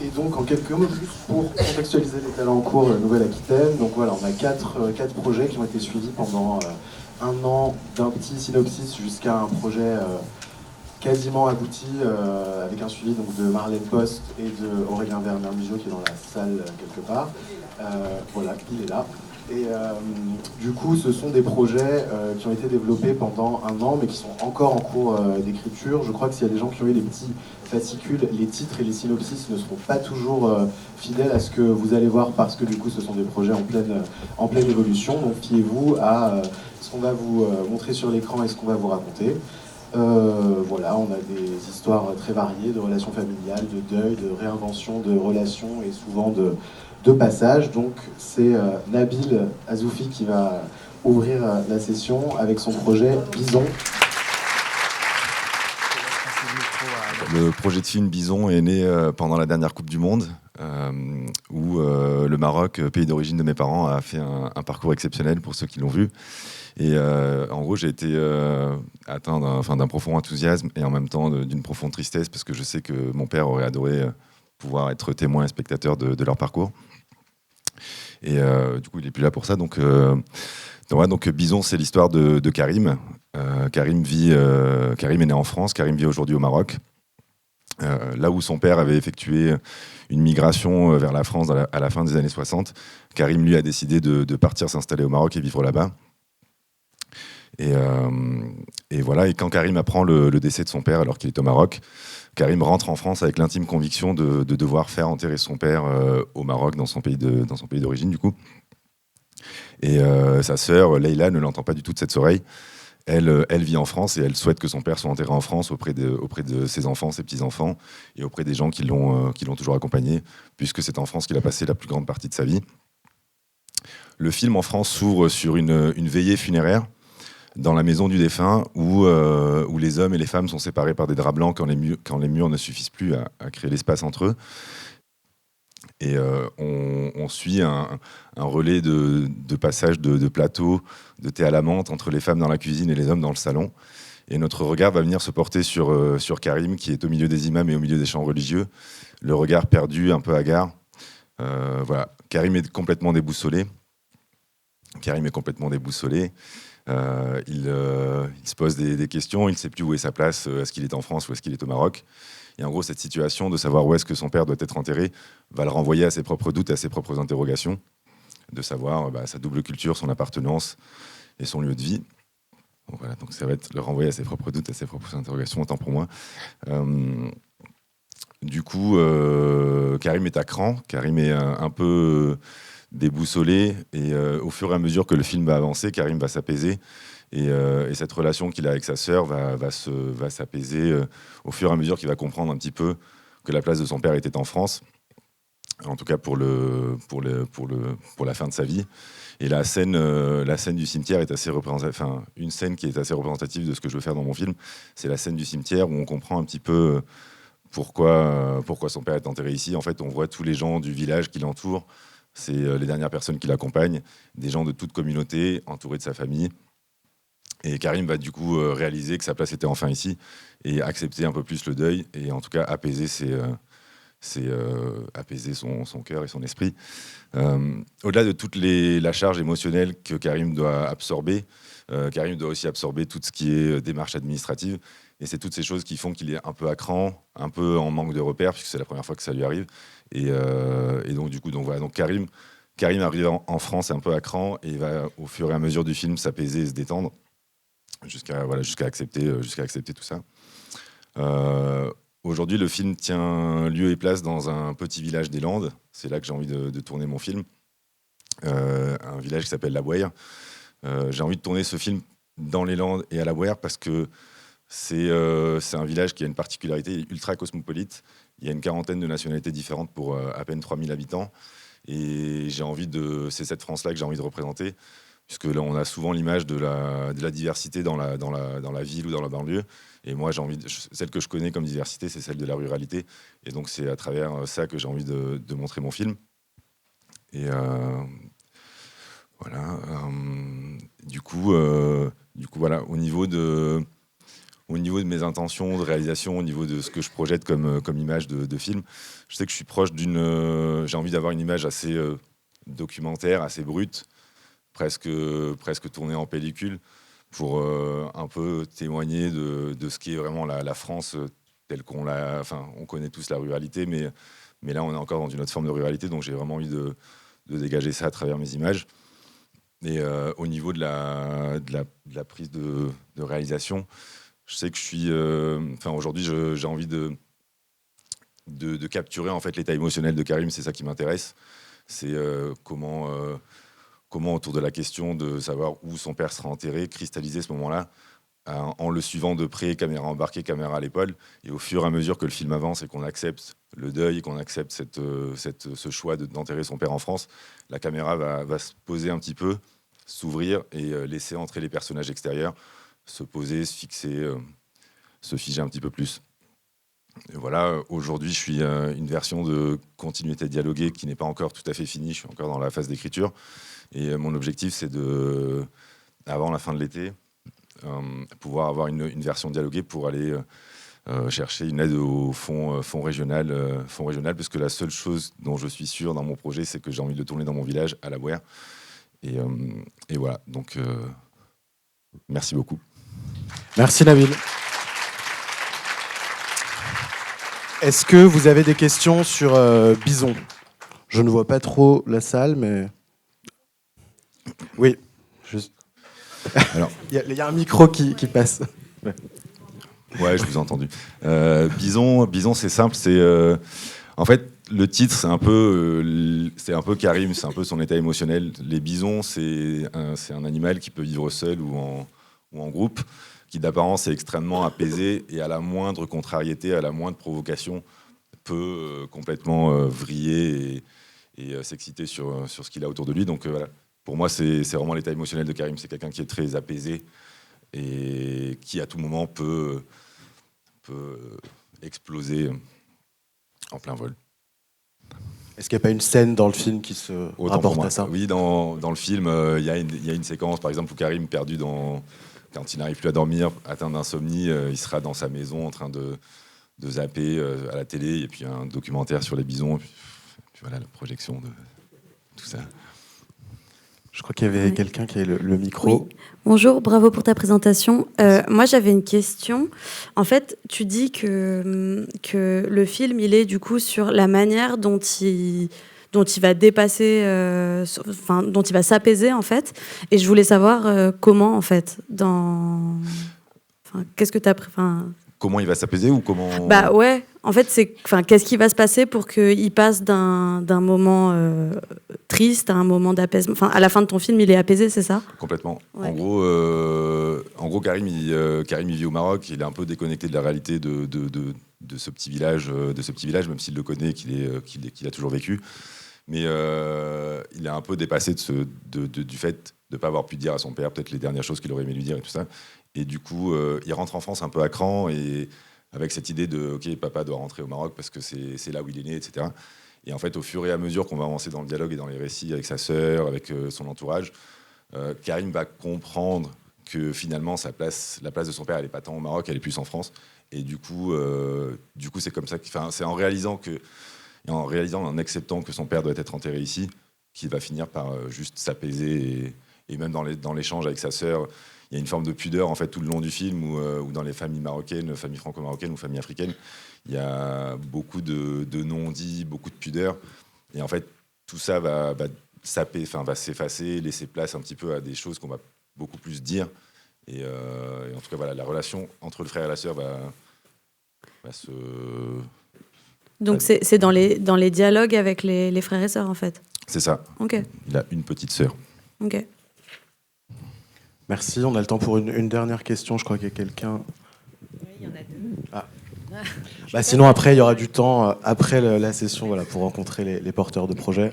Et donc, en quelques mots, juste pour contextualiser les talents en cours Nouvelle-Aquitaine, donc voilà, on a quatre projets qui ont été suivis pendant un an, d'un petit synopsis jusqu'à un projet quasiment abouti, avec un suivi donc, de Marlène Post et de Aurélien Werner-Museau qui est dans la salle quelque part. Voilà, il est là. Et du coup, ce sont des projets qui ont été développés pendant un an, mais qui sont encore en cours d'écriture. Je crois que s'il y a des gens qui ont eu les petits fascicules, les titres et les synopsis ne seront pas toujours fidèles à ce que vous allez voir, parce que du coup, ce sont des projets en pleine évolution. Donc, fiez-vous à ce qu'on va vous montrer sur l'écran et ce qu'on va vous raconter. Voilà, on a des histoires très variées de relations familiales, de deuil, de réinvention de relations et souvent de passages. Donc c'est Nabil Azoufi qui va ouvrir la session avec son projet Bison. Le projet de film Bison est né pendant la dernière Coupe du Monde, où le Maroc, pays d'origine de mes parents, a fait un parcours exceptionnel pour ceux qui l'ont vu. Et en gros, j'ai été atteint d'un profond enthousiasme et en même temps d'une profonde tristesse, parce que je sais que mon père aurait adoré pouvoir être témoin et spectateur de leur parcours. Et du coup, il n'est plus là pour ça. Donc Bison, c'est l'histoire de Karim. Karim est né en France, Karim vit aujourd'hui au Maroc. Là où son père avait effectué une migration vers la France à la fin des années 60, Karim, lui, a décidé de partir s'installer au Maroc et vivre là-bas. Et voilà, et quand Karim apprend le décès de son père alors qu'il est au Maroc, Karim rentre en France avec l'intime conviction de devoir faire enterrer son père au Maroc, dans son pays d'origine, du coup. Et sa sœur, Leïla, ne l'entend pas du tout de cette oreille. Elle vit en France et elle souhaite que son père soit enterré en France auprès de ses enfants, ses petits-enfants, et auprès des gens qui l'ont toujours accompagné, puisque c'est en France qu'il a passé la plus grande partie de sa vie. Le film en France s'ouvre sur une veillée funéraire dans la maison du défunt, où les hommes et les femmes sont séparés par des draps blancs quand les murs ne suffisent plus à créer l'espace entre eux. Et on suit un relais de passage de plateaux, de thé à la menthe entre les femmes dans la cuisine et les hommes dans le salon. Et notre regard va venir se porter sur Karim, qui est au milieu des imams et au milieu des chants religieux, le regard perdu, un peu hagard. Voilà. Karim est complètement déboussolé. Il se pose des questions, il ne sait plus où est sa place, est-ce qu'il est en France ou est-ce qu'il est au Maroc. Et en gros, cette situation de savoir où est-ce que son père doit être enterré va le renvoyer à ses propres doutes, à ses propres interrogations, de savoir sa double culture, son appartenance et son lieu de vie. Donc voilà, donc ça va être le renvoyer à ses propres doutes, à ses propres interrogations, autant pour moi. Du coup, Karim est à cran, Karim est un peu déboussolé, et au fur et à mesure que le film va avancer, Karim va s'apaiser. Et cette relation qu'il a avec sa sœur va s'apaiser au fur et à mesure qu'il va comprendre un petit peu que la place de son père était en France, en tout cas pour la fin de sa vie. Et la scène du cimetière est assez représentative. Enfin, une scène qui est assez représentative de ce que je veux faire dans mon film, c'est la scène du cimetière où on comprend un petit peu pourquoi son père est enterré ici. En fait, on voit tous les gens du village qui l'entourent. C'est les dernières personnes qui l'accompagnent, des gens de toute communauté, entourés de sa famille. Et Karim va du coup réaliser que sa place était enfin ici et accepter un peu plus le deuil, et en tout cas apaiser son cœur et son esprit. Au-delà de toute la charge émotionnelle que Karim doit absorber, Karim doit aussi absorber tout ce qui est démarche administrative. Et c'est toutes ces choses qui font qu'il est un peu à cran, un peu en manque de repères, puisque c'est la première fois que ça lui arrive. Et donc, du coup, voilà. Donc Karim arrive en France un peu à cran, et il va, au fur et à mesure du film, s'apaiser et se détendre jusqu'à accepter tout ça. Aujourd'hui, le film tient lieu et place dans un petit village des Landes. C'est là que j'ai envie de tourner mon film. Un village qui s'appelle La Bouère. J'ai envie de tourner ce film dans les Landes et à La Bouère parce que c'est un village qui a une particularité ultra cosmopolite. Il y a une quarantaine de nationalités différentes pour à peine 3000 habitants. Et c'est cette France-là que j'ai envie de représenter, puisque là, on a souvent l'image de la diversité dans la ville ou dans la banlieue. Et moi, celle que je connais comme diversité, c'est celle de la ruralité. Et donc, c'est à travers ça que j'ai envie de montrer mon film. Et voilà. Du coup, voilà. Au niveau au niveau de mes intentions de réalisation, au niveau de ce que je projette comme image de film, je sais que je suis proche j'ai envie d'avoir une image assez documentaire, assez brute, presque tournée en pellicule, pour un peu témoigner de ce qui est vraiment la France telle qu'on l'a. Enfin, on connaît tous la ruralité, mais là, on est encore dans une autre forme de ruralité, donc j'ai vraiment envie de dégager ça à travers mes images. Et au niveau de la prise de réalisation, je sais que je suis. Aujourd'hui, j'ai envie de capturer en fait l'état émotionnel de Karim. C'est ça qui m'intéresse. C'est comment autour de la question de savoir où son père sera enterré, cristalliser ce moment-là en le suivant de près, caméra embarquée, caméra à l'épaule. Et au fur et à mesure que le film avance et qu'on accepte le deuil, et qu'on accepte ce choix d'enterrer son père en France, la caméra va se poser un petit peu, s'ouvrir et laisser entrer les personnages extérieurs, se poser, se fixer, se figer un petit peu plus. Et voilà, aujourd'hui, je suis une version de continuité dialoguée qui n'est pas encore tout à fait finie. Je suis encore dans la phase d'écriture. Et mon objectif, c'est avant la fin de l'été, pouvoir avoir une version dialoguée pour aller chercher une aide au fonds régional, parce que la seule chose dont je suis sûr dans mon projet, c'est que j'ai envie de le tourner dans mon village, à la Bouère. Et voilà, donc merci beaucoup. Merci Nabil. Est-ce que vous avez des questions sur Bison ? Je ne vois pas trop la salle, mais... Oui. Alors, il y a un micro qui passe. Ouais, je vous ai entendu. Bison, c'est simple. En fait, le titre, c'est un peu Karim, c'est un peu son état émotionnel. Les bisons, c'est un animal qui peut vivre seul ou en groupe, qui d'apparence est extrêmement apaisé et à la moindre contrariété, à la moindre provocation, peut complètement vriller et s'exciter sur ce qu'il a autour de lui. Donc voilà, pour moi, c'est vraiment l'état émotionnel de Karim. C'est quelqu'un qui est très apaisé et qui, à tout moment, peut exploser en plein vol. Est-ce qu'il n'y a pas une scène dans le film qui se rapporte à ça ? Oui, dans le film, il y a une séquence, par exemple, où Karim, perdu quand il n'arrive plus à dormir, atteint d'insomnie, il sera dans sa maison en train de zapper à la télé, et puis un documentaire sur les bisons, et puis voilà, la projection de tout ça. Je crois qu'il y avait quelqu'un qui avait le micro. Oui. Bonjour, bravo pour ta présentation. Moi, j'avais une question. En fait, tu dis que le film, il est du coup sur la manière dont il va dépasser, dont il va s'apaiser, en fait. Et je voulais savoir comment, en fait, qu'est-ce que tu as... Comment il va s'apaiser ou comment... Bah ouais, en fait, qu'est-ce qui va se passer pour qu'il passe d'un moment triste à un moment d'apaisement. Enfin, à la fin de ton film, il est apaisé, c'est ça ? Complètement. Ouais. En gros, Karim, il vit au Maroc. Il est un peu déconnecté de la réalité de ce petit village, même s'il le connaît, qu'il a toujours vécu. Mais il est un peu dépassé du fait de ne pas avoir pu dire à son père peut-être les dernières choses qu'il aurait aimé lui dire et tout ça. Et du coup, il rentre en France un peu à cran et avec cette idée de « Ok, papa doit rentrer au Maroc parce que c'est là où il est né, etc. » Et en fait, au fur et à mesure qu'on va avancer dans le dialogue et dans les récits avec sa sœur, avec son entourage, Karim va comprendre que finalement, la place de son père, elle n'est pas tant au Maroc, elle est plus en France. Et du coup c'est comme ça. C'est en réalisant en acceptant que son père doit être enterré ici, qu'il va finir par juste s'apaiser. Et même dans l'échange avec sa sœur, il y a une forme de pudeur en fait tout le long du film où dans les familles marocaines, familles franco-marocaines ou familles africaines, il y a beaucoup de non-dits, beaucoup de pudeur. Et en fait, tout ça va s'effacer, laisser place un petit peu à des choses qu'on va beaucoup plus dire. Et en tout cas, voilà, la relation entre le frère et la sœur va se... Donc c'est dans les dialogues avec les frères et sœurs, en fait. C'est ça. Ok. Il a une petite sœur. Ok. Merci. On a le temps pour une dernière question. Je crois qu'il y a quelqu'un... Oui, il y en a deux. Ah. Sinon, après, il y aura du temps après la session pour rencontrer les porteurs de projets.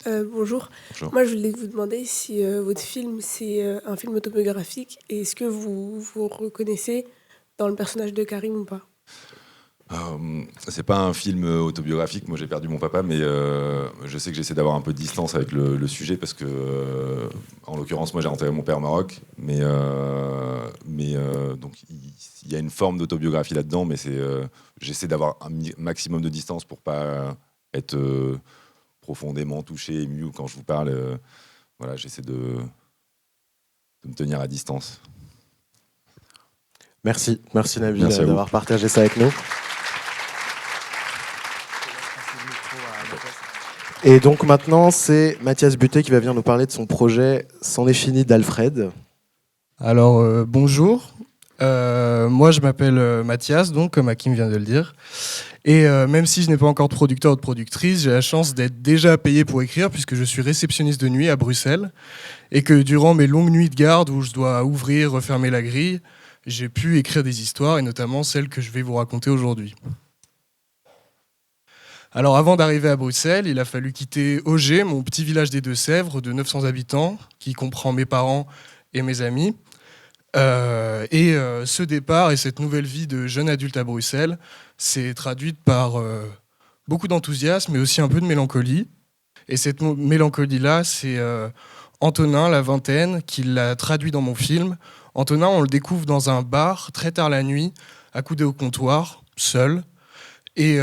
Bonjour. Bonjour. Moi, je voulais vous demander si votre film, c'est un film autobiographique et est-ce que vous vous reconnaissez dans le personnage de Karim ou pas ? C'est pas un film autobiographique, moi j'ai perdu mon papa, mais je sais que j'essaie d'avoir un peu de distance avec le sujet parce que, en l'occurrence, moi j'ai enterré mon père au Maroc, mais donc il y a une forme d'autobiographie là-dedans, mais j'essaie d'avoir un maximum de distance pour pas être profondément touché, ému quand je vous parle. Voilà, j'essaie de me tenir à distance. Merci Nabil Merci à vous. d'avoir partagé ça avec nous. Et donc maintenant, c'est Mathias Butet qui va venir nous parler de son projet C'en est fini d'Alfred. Alors, bonjour. Moi, je m'appelle Mathias, donc, comme Hakim vient de le dire. Et même si je n'ai pas encore de producteur ou de productrice, j'ai la chance d'être déjà payé pour écrire, puisque je suis réceptionniste de nuit à Bruxelles. Et que durant mes longues nuits de garde, où je dois ouvrir, refermer la grille, j'ai pu écrire des histoires, et notamment celles que je vais vous raconter aujourd'hui. Alors avant d'arriver à Bruxelles, il a fallu quitter Auger, mon petit village des Deux-Sèvres de 900 habitants, qui comprend mes parents et mes amis. Ce départ et cette nouvelle vie de jeune adulte à Bruxelles s'est traduite par beaucoup d'enthousiasme, mais aussi un peu de mélancolie. Et cette mélancolie-là, c'est Antonin, la vingtaine, qui l'a traduit dans mon film. Antonin, on le découvre dans un bar, très tard la nuit, accoudé au comptoir, seul. Et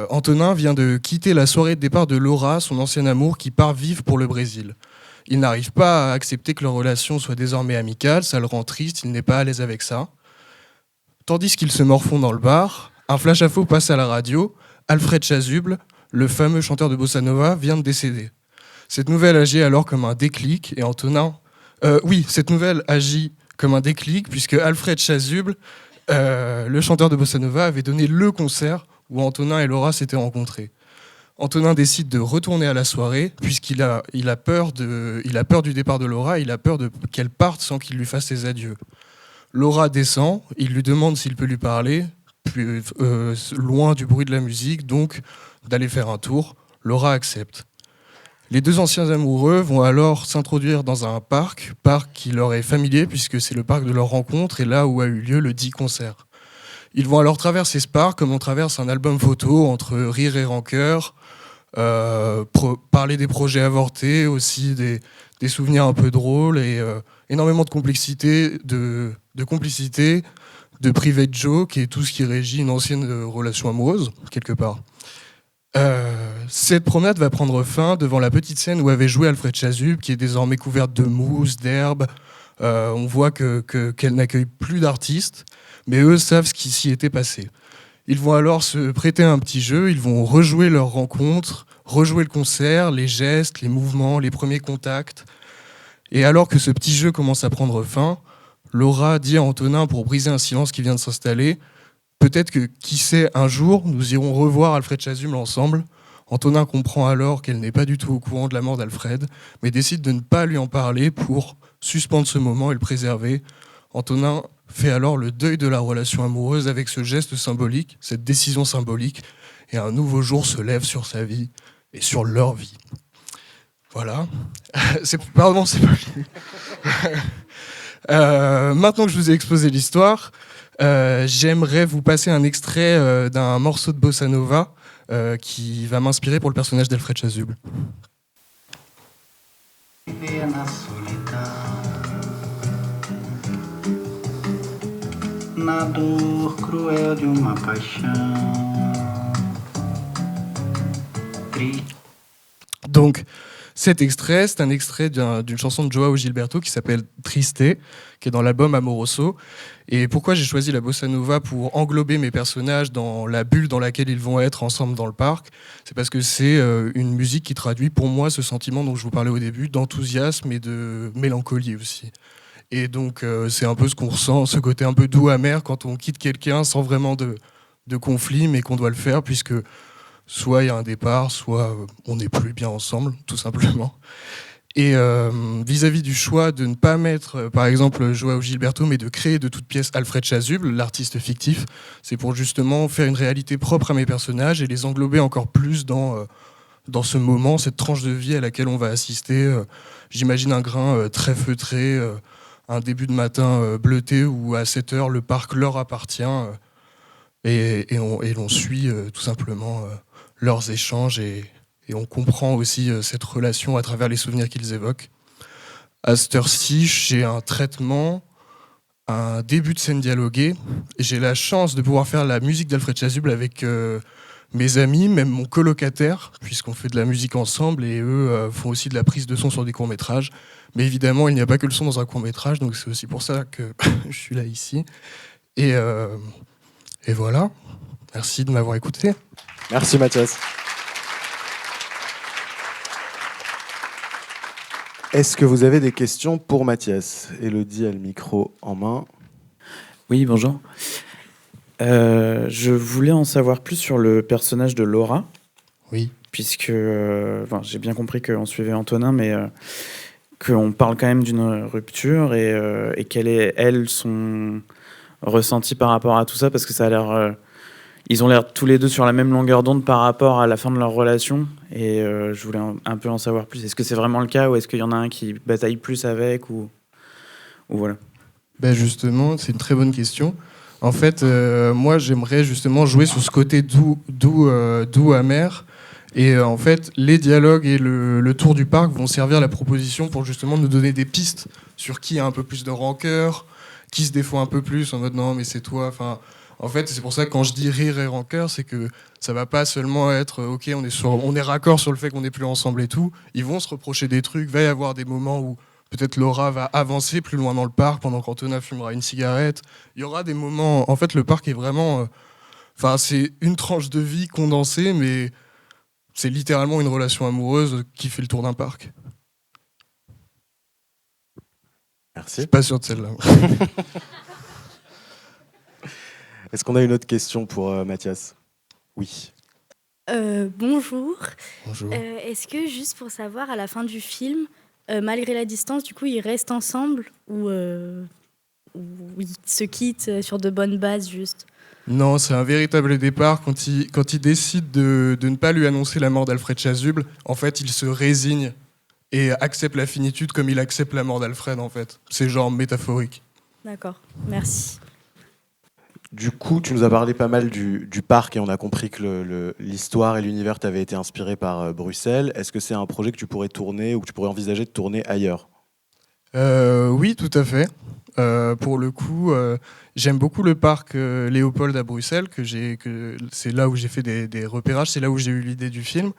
Antonin vient de quitter la soirée de départ de Laura, son ancien amour, qui part vivre pour le Brésil. Il n'arrive pas à accepter que leur relation soit désormais amicale, ça le rend triste, il n'est pas à l'aise avec ça. Tandis qu'ils se morfondent dans le bar, un flash info passe à la radio, Alfred Chasuble, le fameux chanteur de Bossa Nova, vient de décéder. Cette nouvelle agit alors comme un déclic, et Antonin... cette nouvelle agit comme un déclic, puisque Alfred Chasuble, le chanteur de Bossa Nova, avait donné le concert où Antonin et Laura s'étaient rencontrés. Antonin décide de retourner à la soirée puisqu'il a peur du départ de Laura, il a peur qu'elle parte sans qu'il lui fasse ses adieux. Laura descend, il lui demande s'il peut lui parler, puis, loin du bruit de la musique, donc d'aller faire un tour. Laura accepte. Les deux anciens amoureux vont alors s'introduire dans un parc qui leur est familier puisque c'est le parc de leur rencontre et là où a eu lieu le dit concert. Ils vont alors traverser ce parc comme on traverse un album photo entre rire et rancœur, parler des projets avortés, aussi des souvenirs un peu drôles et énormément de complexité, de complicité, de private joke et tout ce qui régit une ancienne relation amoureuse, quelque part. Cette promenade va prendre fin devant la petite scène où avait joué Alfred Chasuble, qui est désormais couverte de mousse, d'herbe. On voit qu'elle n'accueille plus d'artistes, mais eux savent ce qui s'y était passé. Ils vont alors se prêter à un petit jeu, ils vont rejouer leur rencontre, rejouer le concert, les gestes, les mouvements, les premiers contacts. Et alors que ce petit jeu commence à prendre fin, Laura dit à Antonin, pour briser un silence qui vient de s'installer, peut-être que, qui sait, un jour, nous irons revoir Alfred Chasuble ensemble. Antonin comprend alors qu'elle n'est pas du tout au courant de la mort d'Alfred, mais décide de ne pas lui en parler pour suspendre ce moment et le préserver. Antonin fait alors le deuil de la relation amoureuse avec ce geste symbolique, cette décision symbolique, et un nouveau jour se lève sur sa vie et sur leur vie. Voilà. Pardon, c'est pas fini. Maintenant que je vous ai exposé l'histoire, j'aimerais vous passer un extrait d'un morceau de Bossa Nova qui va m'inspirer pour le personnage d'Alfred Chasuble. Na dor cruel de uma paixão. Donc, cet extrait, c'est un extrait d'une chanson de Joao Gilberto qui s'appelle Triste, qui est dans l'album Amoroso. Et pourquoi j'ai choisi la bossa nova pour englober mes personnages dans la bulle dans laquelle ils vont être ensemble dans le parc? C'est parce que c'est une musique qui traduit pour moi ce sentiment dont je vous parlais au début, d'enthousiasme et de mélancolie aussi. Et donc, c'est un peu ce qu'on ressent, ce côté un peu doux, amer, quand on quitte quelqu'un sans vraiment de conflit, mais qu'on doit le faire, puisque soit il y a un départ, soit on n'est plus bien ensemble, tout simplement. Et vis-à-vis du choix de ne pas mettre, par exemple, Joao Gilberto, mais de créer de toute pièce Alfred Chasuble, l'artiste fictif, c'est pour justement faire une réalité propre à mes personnages et les englober encore plus dans ce moment, cette tranche de vie à laquelle on va assister. J'imagine un grain très feutré, un début de matin bleuté où à 7 heures le parc leur appartient. et l'on suit tout simplement leurs échanges et on comprend aussi cette relation à travers les souvenirs qu'ils évoquent. À cette heure-ci, j'ai un traitement, un début de scène dialoguée, et j'ai la chance de pouvoir faire la musique d'Alfred Chasuble avec mes amis, même mon colocataire, puisqu'on fait de la musique ensemble, et eux font aussi de la prise de son sur des courts-métrages. Mais évidemment, il n'y a pas que le son dans un court-métrage, donc c'est aussi pour ça que je suis là ici. Et voilà, merci de m'avoir écouté. Merci Mathias. Est-ce que vous avez des questions pour Mathias? Élodie a le micro en main. Oui, bonjour. Je voulais en savoir plus sur le personnage de Laura. Oui. Puisque j'ai bien compris qu'on suivait Antonin, mais qu'on parle quand même d'une rupture et quel est, elle, son ressenti par rapport à tout ça, parce que ça a l'air... ils ont l'air tous les deux sur la même longueur d'onde par rapport à la fin de leur relation, et je voulais un peu en savoir plus. Est-ce que c'est vraiment le cas, ou est-ce qu'il y en a un qui bataille plus avec, ou voilà. Ben justement, c'est une très bonne question. En fait, moi, j'aimerais justement jouer sur ce côté doux, amer. Et en fait, les dialogues et le tour du parc vont servir à la proposition pour justement nous donner des pistes sur qui a un peu plus de rancœur, qui se défend un peu plus en mode non, mais c'est toi. Enfin, en fait, c'est pour ça que quand je dis rire et rancœur, c'est que ça va pas seulement être ok, on est raccord sur le fait qu'on n'est plus ensemble et tout. Ils vont se reprocher des trucs. Va y avoir des moments où peut-être Laura va avancer plus loin dans le parc pendant qu'Antonin fumera une cigarette. Il y aura des moments. En fait, le parc est vraiment. C'est une tranche de vie condensée, mais c'est littéralement une relation amoureuse qui fait le tour d'un parc. Merci. Je suis pas sûr de celle-là. Est-ce qu'on a une autre question pour Mathias? Oui. Bonjour. Bonjour. Est-ce que, juste pour savoir, à la fin du film, malgré la distance, du coup, ils restent ensemble ou ils se quittent sur de bonnes bases, juste? Non, c'est un véritable départ. Quand il décide de ne pas lui annoncer la mort d'Alfred Chasuble, en fait, il se résigne et accepte la finitude comme il accepte la mort d'Alfred, en fait. C'est genre métaphorique. D'accord, merci. Du coup, tu nous as parlé pas mal du parc et on a compris que l'histoire et l'univers t'avaient été inspirés par Bruxelles. Est-ce que c'est un projet que tu pourrais tourner ou que tu pourrais envisager de tourner ailleurs? Oui, tout à fait. Pour le coup, j'aime beaucoup le parc Léopold à Bruxelles, c'est là où j'ai fait des repérages, c'est là où j'ai eu l'idée du film.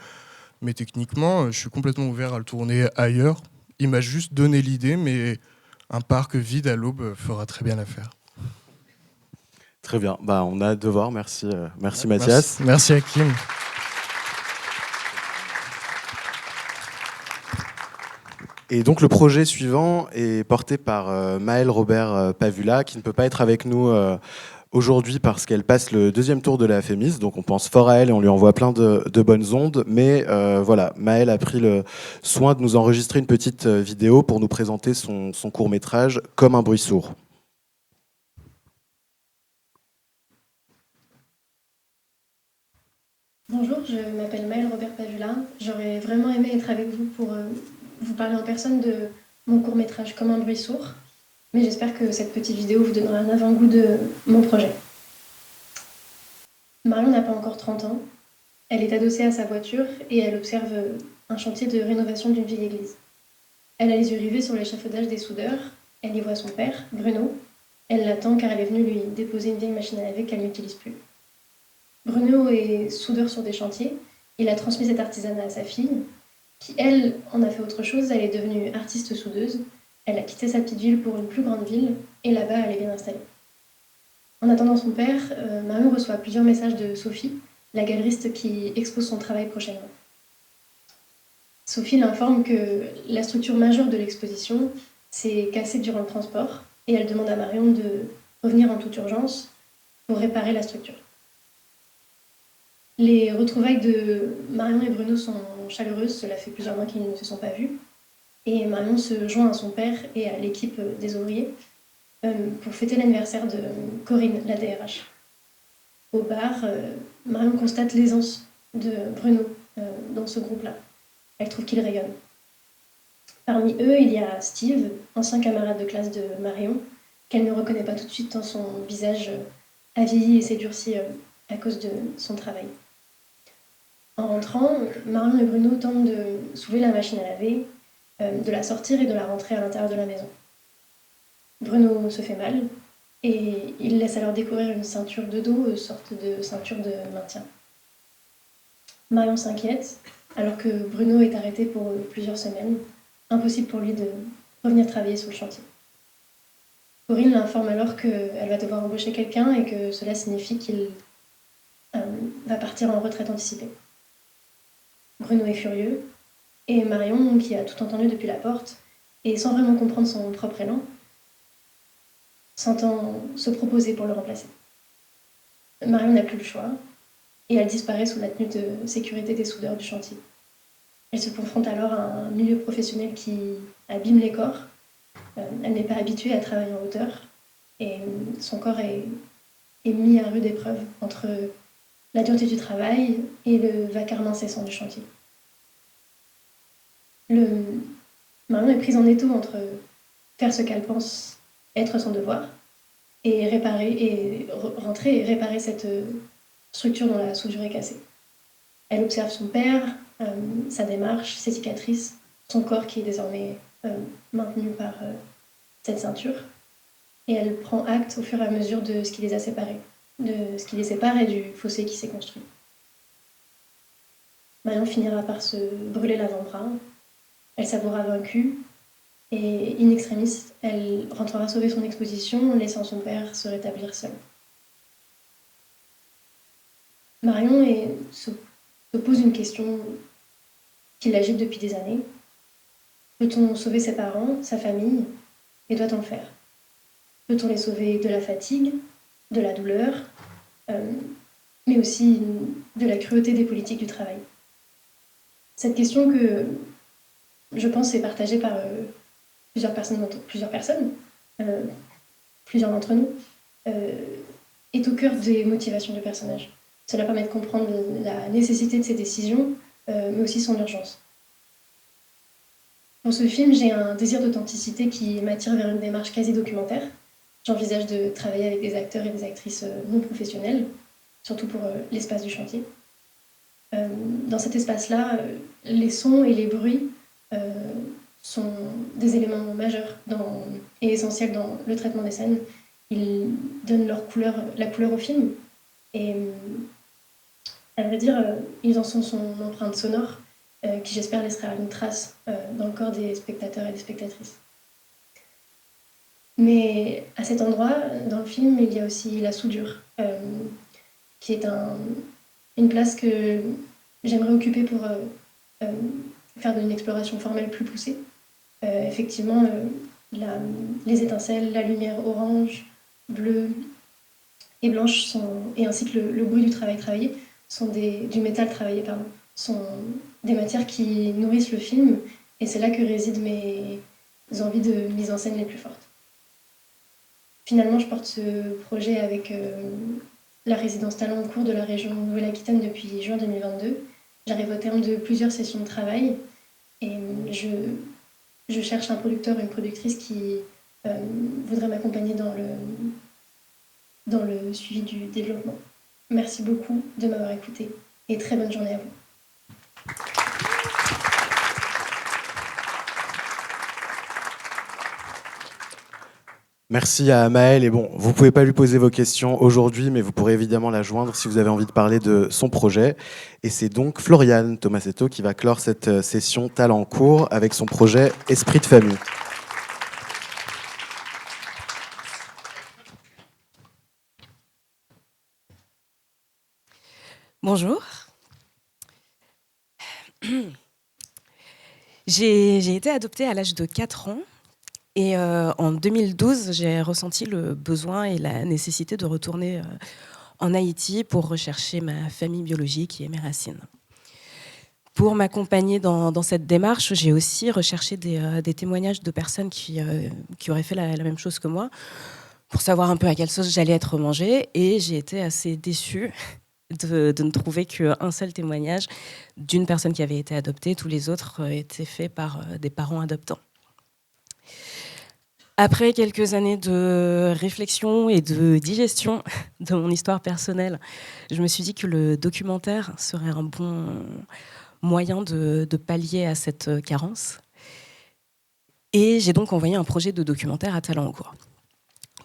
Mais techniquement, je suis complètement ouvert à le tourner ailleurs. Il m'a juste donné l'idée, mais un parc vide à l'Aube fera très bien l'affaire. Très bien. On a hâte de voir. Merci Mathias. Merci Hakim. Et donc le projet suivant est porté par Maëlle Robert Pavula, qui ne peut pas être avec nous aujourd'hui parce qu'elle passe le deuxième tour de la FEMIS. Donc on pense fort à elle et on lui envoie plein de bonnes ondes. Mais voilà, Maëlle a pris le soin de nous enregistrer une petite vidéo pour nous présenter son court-métrage « Comme un bruit sourd ». Bonjour, je m'appelle Maëlle Robert Pavula. J'aurais vraiment aimé être avec vous pour vous parler en personne de mon court-métrage Comme un bruit sourd. Mais j'espère que cette petite vidéo vous donnera un avant-goût de mon projet. Marion n'a pas encore 30 ans. Elle est adossée à sa voiture et elle observe un chantier de rénovation d'une vieille église. Elle a les yeux rivés sur l'échafaudage des soudeurs. Elle y voit son père, Bruno. Elle l'attend car elle est venue lui déposer une vieille machine à laver qu'elle n'utilise plus. Bruno est soudeur sur des chantiers. Il a transmis cet artisanat à sa fille, qui, elle, en a fait autre chose. Elle est devenue artiste soudeuse. Elle a quitté sa petite ville pour une plus grande ville, et là-bas, elle est bien installée. En attendant son père, Marion reçoit plusieurs messages de Sophie, la galeriste qui expose son travail prochainement. Sophie l'informe que la structure majeure de l'exposition s'est cassée durant le transport, et elle demande à Marion de revenir en toute urgence pour réparer la structure. Les retrouvailles de Marion et Bruno sont chaleureuses, cela fait plusieurs mois qu'ils ne se sont pas vus. Et Marion se joint à son père et à l'équipe des ouvriers pour fêter l'anniversaire de Corinne, la DRH. Au bar, Marion constate l'aisance de Bruno dans ce groupe-là. Elle trouve qu'il rayonne. Parmi eux, il y a Steve, ancien camarade de classe de Marion, qu'elle ne reconnaît pas tout de suite tant son visage a vieilli et s'est durci à cause de son travail. En rentrant, Marion et Bruno tentent de soulever la machine à laver, de la sortir et de la rentrer à l'intérieur de la maison. Bruno se fait mal et il laisse alors découvrir une ceinture de dos, une sorte de ceinture de maintien. Marion s'inquiète alors que Bruno est arrêté pour plusieurs semaines. Impossible pour lui de revenir travailler sur le chantier. Corinne l'informe alors qu'elle va devoir embaucher quelqu'un et que cela signifie qu'il va partir en retraite anticipée. Bruno est furieux et Marion, qui a tout entendu depuis la porte et sans vraiment comprendre son propre élan, s'entend se proposer pour le remplacer. Marion n'a plus le choix et elle disparaît sous la tenue de sécurité des soudeurs du chantier. Elle se confronte alors à un milieu professionnel qui abîme les corps. Elle n'est pas habituée à travailler en hauteur et son corps est mis à rude épreuve entre la dureté du travail et le vacarme incessant du chantier. Marion est prise en étau entre faire ce qu'elle pense être son devoir et rentrer et réparer cette structure dont la soudure est cassée. Elle observe son père, sa démarche, ses cicatrices, son corps qui est désormais maintenu par cette ceinture. Et elle prend acte au fur et à mesure de ce qui les a séparés, de ce qui les sépare et du fossé qui s'est construit. Marion finira par se brûler l'avant-bras. Elle s'avouera vaincue et in extremis, elle rentrera sauver son exposition, laissant son père se rétablir seul. Marion se pose une question qui l'agite depuis des années. Peut-on sauver ses parents, sa famille, et doit-on le faire? Peut-on les sauver de la fatigue, de la douleur, mais aussi de la cruauté des politiques du travail? Cette question que je pense est partagée par plusieurs d'entre nous, est au cœur des motivations du personnage. Cela permet de comprendre la nécessité de ses décisions, mais aussi son urgence. Pour ce film, j'ai un désir d'authenticité qui m'attire vers une démarche quasi documentaire. J'envisage de travailler avec des acteurs et des actrices non professionnels, surtout pour l'espace du chantier. Dans cet espace-là, les sons et les bruits sont des éléments majeurs et essentiels dans le traitement des scènes. Ils donnent la couleur au film et, à vrai dire, ils en sont son empreinte sonore qui, j'espère, laissera une trace dans le corps des spectateurs et des spectatrices. Mais à cet endroit, dans le film, il y a aussi la soudure, qui est une place que j'aimerais occuper pour faire une exploration formelle plus poussée. Effectivement, les étincelles, la lumière orange, bleue et blanche, et ainsi que le bruit du travail travaillé, du métal travaillé, sont des matières qui nourrissent le film, et c'est là que résident mes envies de mise en scène les plus fortes. Finalement, je porte ce projet avec la résidence talent en cours de la région Nouvelle-Aquitaine depuis juin 2022. J'arrive au terme de plusieurs sessions de travail et je cherche un producteur ou une productrice qui voudrait m'accompagner dans le suivi du développement. Merci beaucoup de m'avoir écouté et très bonne journée à vous. Merci à Maëlle. Et bon, vous ne pouvez pas lui poser vos questions aujourd'hui, mais vous pourrez évidemment la joindre si vous avez envie de parler de son projet. Et c'est donc Floriane Tomasetto qui va clore cette session Talent en cours avec son projet Esprit de famille. Bonjour. J'ai été adoptée à l'âge de 4 ans. Et en 2012, j'ai ressenti le besoin et la nécessité de retourner en Haïti pour rechercher ma famille biologique et mes racines. Pour m'accompagner dans cette démarche, j'ai aussi recherché des témoignages de personnes qui auraient fait la même chose que moi, pour savoir un peu à quelle sauce j'allais être mangée. Et j'ai été assez déçue de ne trouver qu'un seul témoignage d'une personne qui avait été adoptée. Tous les autres étaient faits par des parents adoptants. Après quelques années de réflexion et de digestion de mon histoire personnelle, je me suis dit que le documentaire serait un bon moyen de pallier à cette carence. Et j'ai donc envoyé un projet de documentaire à Talent en cours.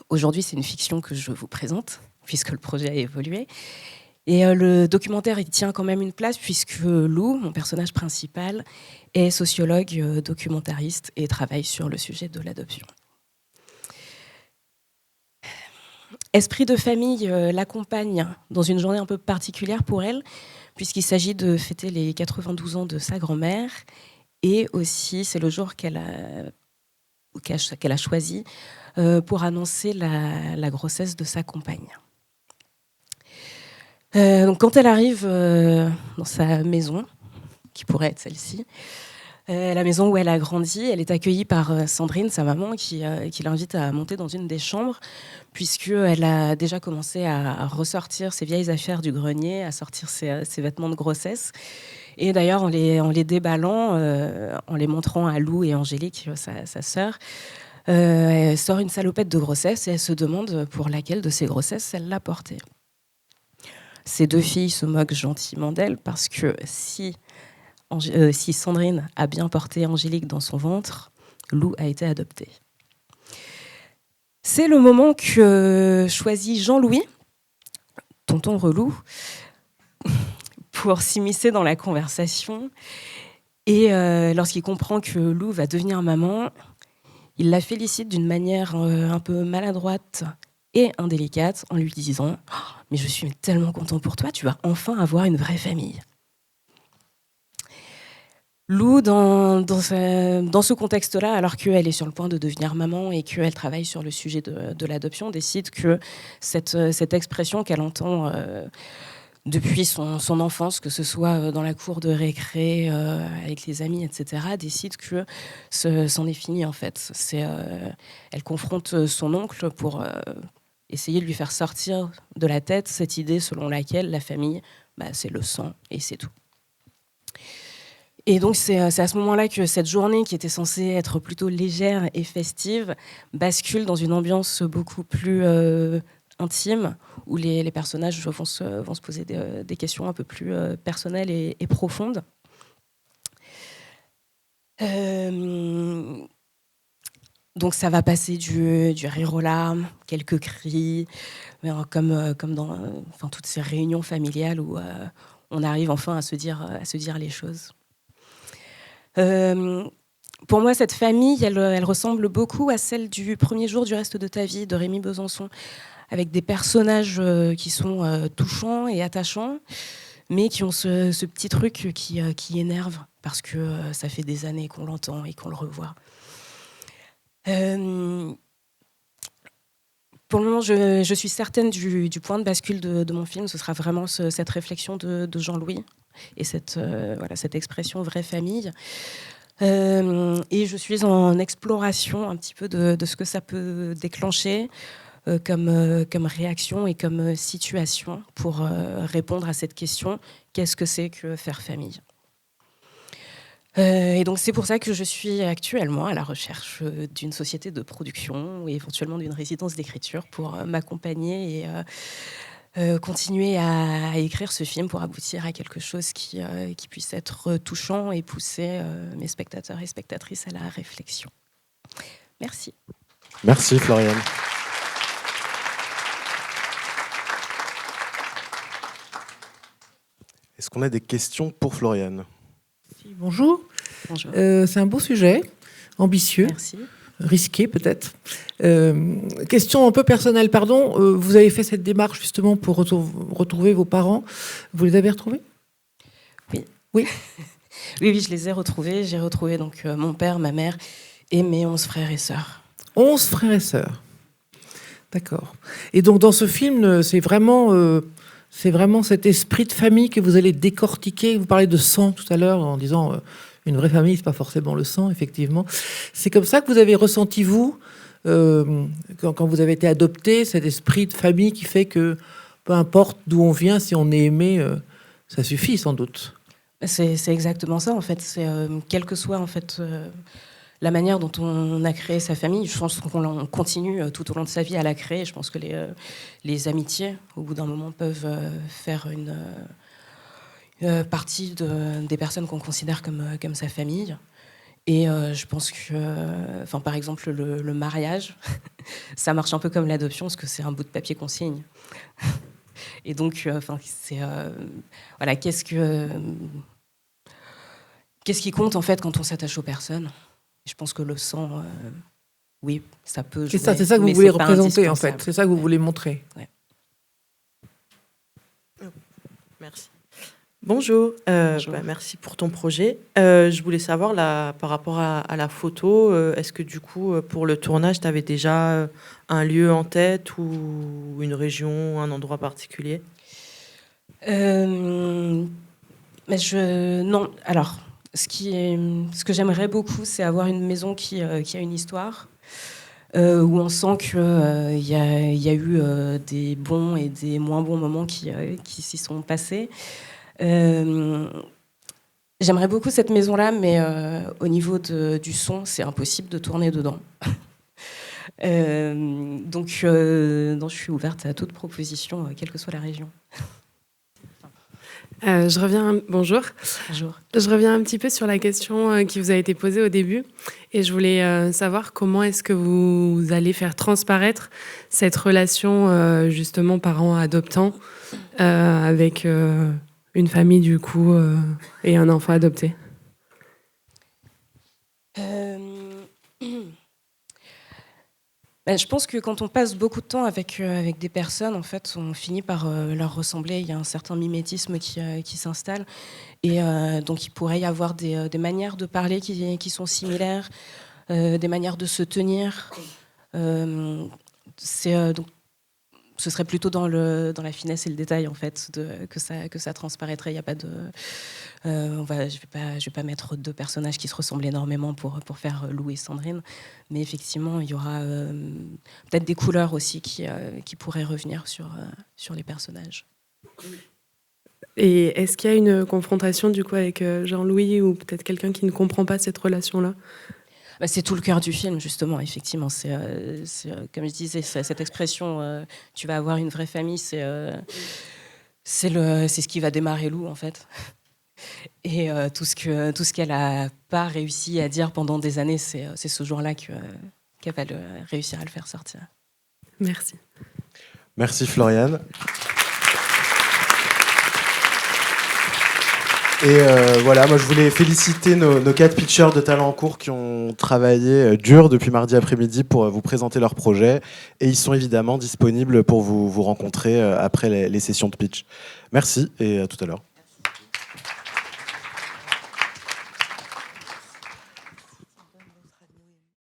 Aujourd'hui, c'est une fiction que je vous présente, puisque le projet a évolué. Et le documentaire, il tient quand même une place, puisque Lou, mon personnage principal, est sociologue, documentariste et travaille sur le sujet de l'adoption. Esprit de famille l'accompagne dans une journée un peu particulière pour elle, puisqu'il s'agit de fêter les 92 ans de sa grand-mère, et aussi c'est le jour qu'elle a choisi pour annoncer la grossesse de sa compagne. Donc quand elle arrive dans sa maison, qui pourrait être celle-ci, la maison où elle a grandi, elle est accueillie par Sandrine, sa maman, qui l'invite à monter dans une des chambres, puisqu'elle a déjà commencé à ressortir ses vieilles affaires du grenier, à sortir ses vêtements de grossesse. Et d'ailleurs, en les déballant, en les montrant à Lou et Angélique, sa sœur, elle sort une salopette de grossesse et elle se demande pour laquelle de ces grossesses elle l'a portée. Ces deux filles se moquent gentiment d'elle parce que si Sandrine a bien porté Angélique dans son ventre, Lou a été adoptée. C'est le moment que choisit Jean-Louis, tonton relou, pour s'immiscer dans la conversation. Et lorsqu'il comprend que Lou va devenir maman, il la félicite d'une manière un peu maladroite et indélicate en lui disant « Oh, mais je suis tellement content pour toi, tu vas enfin avoir une vraie famille ». Lou, dans ce contexte-là, alors qu'elle est sur le point de devenir maman et qu'elle travaille sur le sujet de l'adoption, décide que cette expression qu'elle entend depuis son enfance, que ce soit dans la cour de récré, avec les amis, etc., décide que c'en est fini en fait. Elle confronte son oncle pour essayer de lui faire sortir de la tête cette idée selon laquelle la famille, c'est le sang et c'est tout. Et donc c'est à ce moment-là que cette journée qui était censée être plutôt légère et festive bascule dans une ambiance beaucoup plus intime où les personnages vont se poser des questions un peu plus personnelles et profondes. Donc ça va passer du rire aux larmes, quelques cris, comme dans toutes ces réunions familiales où on arrive enfin à se dire les choses. Pour moi, cette famille, elle ressemble beaucoup à celle du premier jour du reste de ta vie de Rémy Besançon, avec des personnages qui sont touchants et attachants, mais qui ont ce petit truc qui énerve, parce que ça fait des années qu'on l'entend et qu'on le revoit. Pour le moment, je suis certaine du point de bascule de mon film. Ce sera vraiment cette réflexion de Jean-Louis et cette expression vraie famille. Et je suis en exploration un petit peu de ce que ça peut déclencher comme réaction et comme situation pour répondre à cette question: qu'est-ce que c'est que faire famille ? Et donc c'est pour ça que je suis actuellement à la recherche d'une société de production ou éventuellement d'une résidence d'écriture pour m'accompagner et continuer à écrire ce film pour aboutir à quelque chose qui puisse être touchant et pousser mes spectateurs et spectatrices à la réflexion. Merci. Merci Floriane. Est-ce qu'on a des questions pour Floriane ? Bonjour. Bonjour. C'est un beau sujet, ambitieux, Merci. Risqué peut-être. Question un peu personnelle, pardon. Vous avez fait cette démarche justement pour retrouver vos parents. Vous les avez retrouvés ? Oui. Oui. Oui, je les ai retrouvés. J'ai retrouvé donc mon père, ma mère et mes 11 frères et sœurs. 11 frères et sœurs. D'accord. Et donc dans ce film, c'est vraiment cet esprit de famille que vous allez décortiquer. Vous parlez de sang tout à l'heure en disant une vraie famille, c'est pas forcément le sang, effectivement. C'est comme ça que vous avez ressenti, vous, quand vous avez été adopté, cet esprit de famille qui fait que peu importe d'où on vient, si on est aimé, ça suffit sans doute. C'est exactement ça, en fait. C'est quelle que soit en fait la manière dont on a créé sa famille. Je pense qu'on continue tout au long de sa vie à la créer. Je pense que les amitiés, au bout d'un moment, peuvent faire une partie des personnes qu'on considère comme sa famille. Et je pense que, par exemple, le mariage, ça marche un peu comme l'adoption, parce que c'est un bout de papier qu'on signe. Et donc, voilà, qu'est-ce qui compte en fait quand on s'attache aux personnes? Je pense que le sang, oui, ça peut jouer. C'est ça que vous voulez représenter en fait, c'est ça que vous voulez montrer. Ouais. Merci. Bonjour, merci pour ton projet. Je voulais savoir, par rapport à la photo, est-ce que du coup, pour le tournage, tu avais déjà un lieu en tête ou une région, un endroit particulier? Non, alors, ce que j'aimerais beaucoup, c'est avoir une maison qui a une histoire, où on sent qu'il y a eu des bons et des moins bons moments qui s'y sont passés. J'aimerais beaucoup cette maison-là, mais au niveau du son, c'est impossible de tourner dedans. Donc, je suis ouverte à toute proposition, quelle que soit la région. Bonjour. Bonjour. Je reviens un petit peu sur la question qui vous a été posée au début. Et je voulais savoir comment est-ce que vous allez faire transparaître cette relation, justement, parent-adoptant, avec une famille, du coup, et un enfant adopté. Je pense que quand on passe beaucoup de temps avec des personnes, en fait, on finit par leur ressembler. Il y a un certain mimétisme qui s'installe. Et donc, il pourrait y avoir des manières de parler qui sont similaires, des manières de se tenir. Donc, ce serait plutôt dans la finesse et le détail, en fait, que ça transparaîtrait. Il y a pas de... je vais pas mettre deux personnages qui se ressemblent énormément pour faire Lou et Sandrine, mais effectivement, il y aura peut-être des couleurs aussi qui pourraient revenir sur les personnages. Et est-ce qu'il y a une confrontation, du coup, avec Jean-Louis ou peut-être quelqu'un qui ne comprend pas cette relation-là? C'est tout le cœur du film, justement, effectivement. C'est comme je disais, cette expression tu vas avoir une vraie famille, c'est ce qui va démarrer Lou, en fait. Et tout ce qu'elle n'a pas réussi à dire pendant des années, c'est ce jour-là qu'elle va réussir à le faire sortir. Merci. Merci Floriane. Et voilà, moi je voulais féliciter nos 4 pitchers de Talent en cours qui ont travaillé dur depuis mardi après-midi pour vous présenter leur projet. Et ils sont évidemment disponibles pour vous rencontrer après les sessions de pitch. Merci et à tout à l'heure.